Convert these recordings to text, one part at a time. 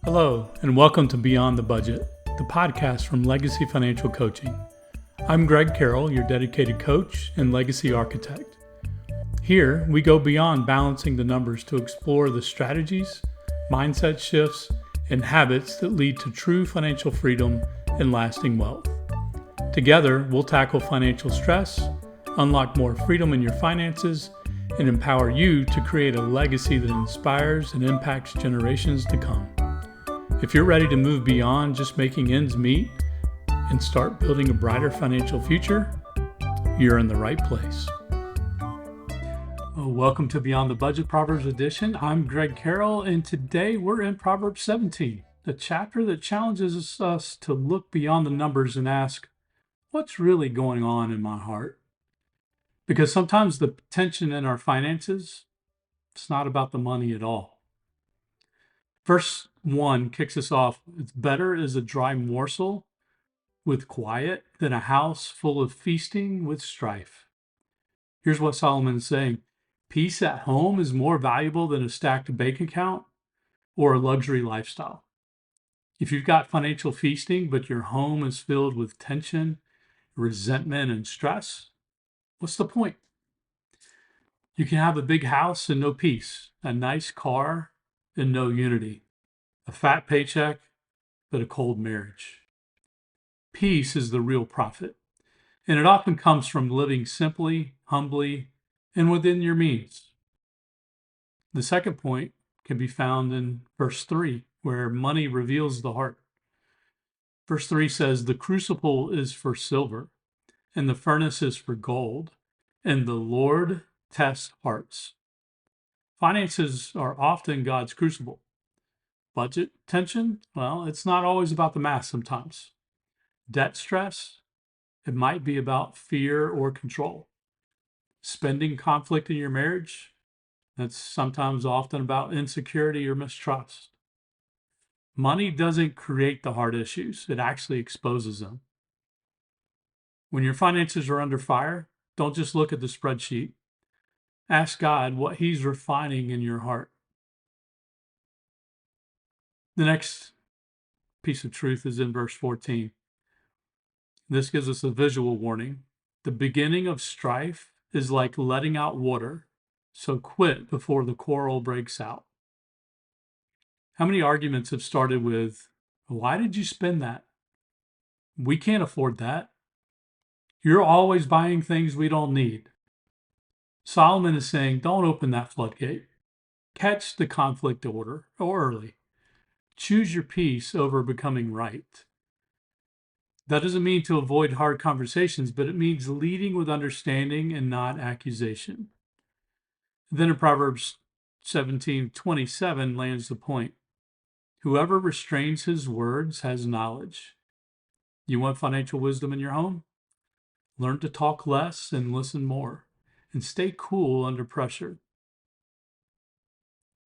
Hello, and welcome to Beyond the Budget, the podcast from Legacy Financial Coaching. I'm Greg Carroll, your dedicated coach and legacy architect. Here, we go beyond balancing the numbers to explore the strategies, mindset shifts, and habits that lead to true financial freedom and lasting wealth. Together, we'll tackle financial stress, unlock more freedom in your finances, and empower you to create a legacy that inspires and impacts generations to come. If you're ready to move beyond just making ends meet and start building a brighter financial future, you're in the right place. Welcome to Beyond the Budget Proverbs edition. I'm Greg Carroll, and today we're in Proverbs 17, the chapter that challenges us to look beyond the numbers and ask, what's really going on in my heart? Because sometimes the tension in our finances, it's not about the money at all. Verse 1 kicks us off. It's better is a dry morsel with quiet than a house full of feasting with strife. Here's what Solomon is saying. Peace at home is more valuable than a stacked bank account or a luxury lifestyle. If you've got financial feasting, but your home is filled with tension, resentment, and stress, what's the point? You can have a big house and no peace, a nice car and no unity, a fat paycheck, but a cold marriage. Peace is the real profit, and it often comes from living simply, humbly, and within your means. The second point can be found in verse 3, where money reveals the heart. Verse 3 says, the crucible is for silver, and the furnace is for gold, and the Lord tests hearts. Finances are often God's crucible. Budget tension, well, it's not always about the math sometimes. Debt stress, it might be about fear or control. Spending conflict in your marriage, that's sometimes often about insecurity or mistrust. Money doesn't create the hard issues, it actually exposes them. When your finances are under fire, don't just look at the spreadsheet. Ask God what He's refining in your heart. The next piece of truth is in verse 14. This gives us a visual warning. The beginning of strife is like letting out water, so quit before the quarrel breaks out. How many arguments have started with, why did you spend that? We can't afford that. You're always buying things we don't need. Solomon is saying, don't open that floodgate. Catch the conflict order or early. Choose your peace over becoming right. That doesn't mean to avoid hard conversations, but it means leading with understanding and not accusation. Then in Proverbs 17:27 lands the point. Whoever restrains his words has knowledge. You want financial wisdom in your home? Learn to talk less and listen more, and stay cool under pressure.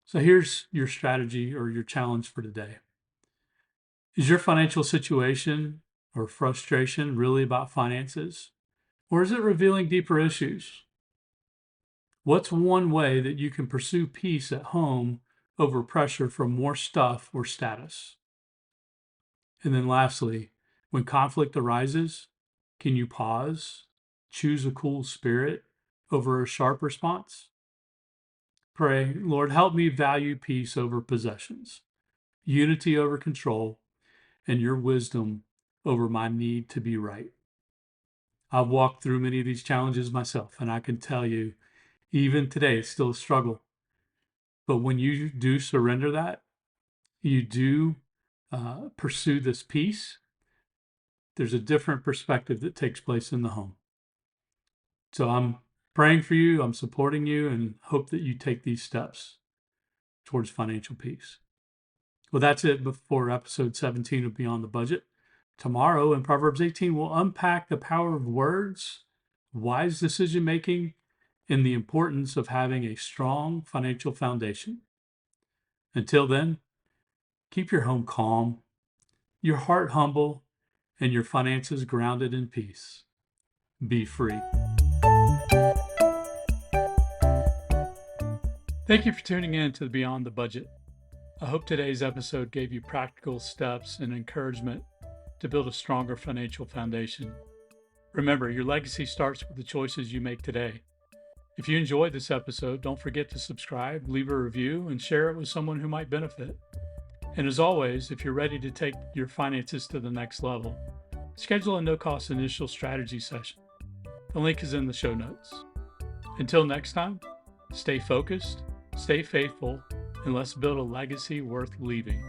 So here's your strategy or your challenge for today. Is your financial situation or frustration really about finances? Or is it revealing deeper issues? What's one way that you can pursue peace at home over pressure from more stuff or status? And then lastly, when conflict arises, can you pause, choose a cool spirit over a sharp response? Pray, Lord, help me value peace over possessions, unity over control, and your wisdom over my need to be right. I've walked through many of these challenges myself, and I can tell you, even today, it's still a struggle. But when you do surrender that, you do pursue this peace, there's a different perspective that takes place in the home. So I'm praying for you, I'm supporting you, and hope that you take these steps towards financial peace. Well, that's it for episode 17 of Beyond the Budget. Tomorrow in Proverbs 18, we'll unpack the power of words, wise decision making, and the importance of having a strong financial foundation. Until then, keep your home calm, your heart humble, and your finances grounded in peace. Be free. Thank you for tuning in to Beyond the Budget. I hope today's episode gave you practical steps and encouragement to build a stronger financial foundation. Remember, your legacy starts with the choices you make today. If you enjoyed this episode, don't forget to subscribe, leave a review, and share it with someone who might benefit. And as always, if you're ready to take your finances to the next level, schedule a no-cost initial strategy session. The link is in the show notes. Until next time, stay focused, stay faithful, and let's build a legacy worth leaving.